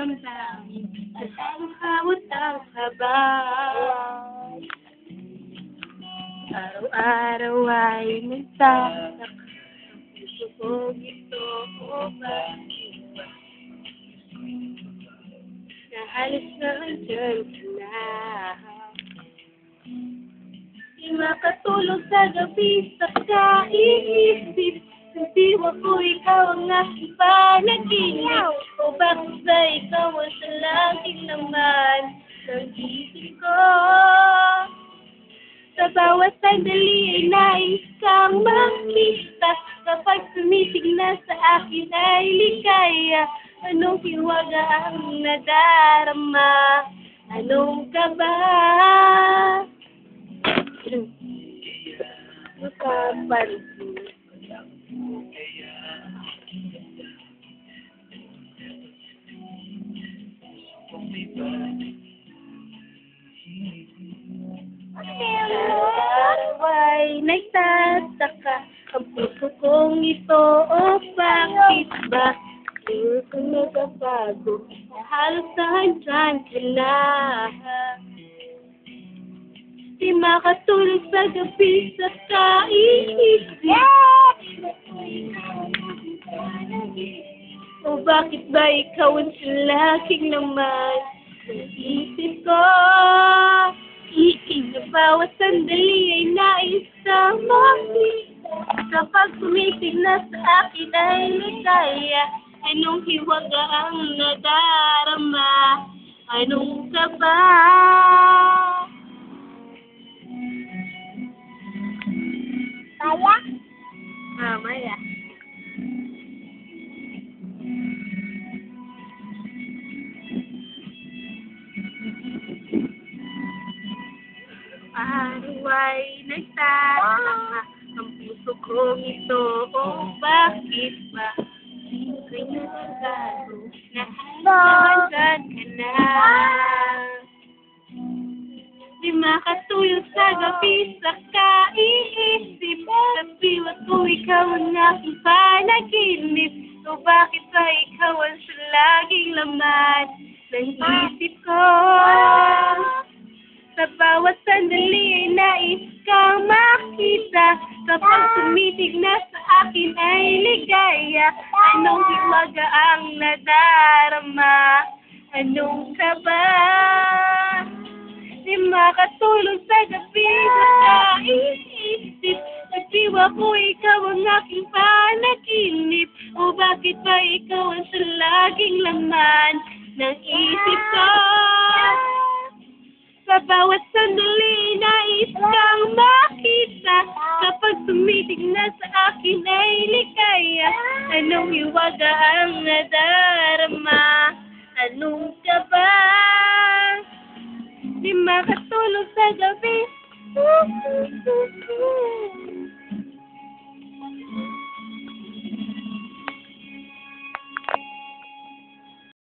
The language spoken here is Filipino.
damdamin at ang hawat ang haba. Araw-araw ay nagtatak ang puso kong ito o bakit ba na halos na andyan ka na. Di makatulog sa gabi sa kaiisip, ang diwa ko ikaw ang aking panaginip. O bakit ba ikaw ang sa laging laman ng isip ko? Sa bawat sandali ay nais kang makita. Kapag sumitig na sa akin ay ligaya. Anong hiwaga ang nadarama? Anong kaba? Makapansin. Ay, nagtataka ang puso kong ito o bakit ba di ko nagbabago na halos nahandyan ka na. Di makatulog sa gabi sa kaiisip, o bakit ba ikaw ang laging laman ng isip ko? Sa bawat sandali ay nais kang makita. Kapag sumitig na sa akin ay ligaya. Anong hiwaga ang nadarama? Anong kaba? Kaya? Mamaya. Araw ay nagtataka ang puso kong ito o bakit ba ako'y nagbabago na halos ka na. Di makatulog sa gabi sa kaiisip, sa biwat ko ikaw ang aking panaginip. O bakit ba ikaw ang sa laging laman ng isip ko? Sa bawat sandali ay nais kang makita. Kapag sumitig na sa akin ay ligaya. Anong hiwaga ang nadarama? Anong kaba? Di makatulog sa gabi sa kaiisip. Sa diwa ko ikaw ang aking panaginip. O bakit ba ikaw ang sa laging laman ng isip ko? Sa bawat sandali nais kang makita. Kapag sumitig na sa akin ay ligaya. Anong hiwaga ang nadarama?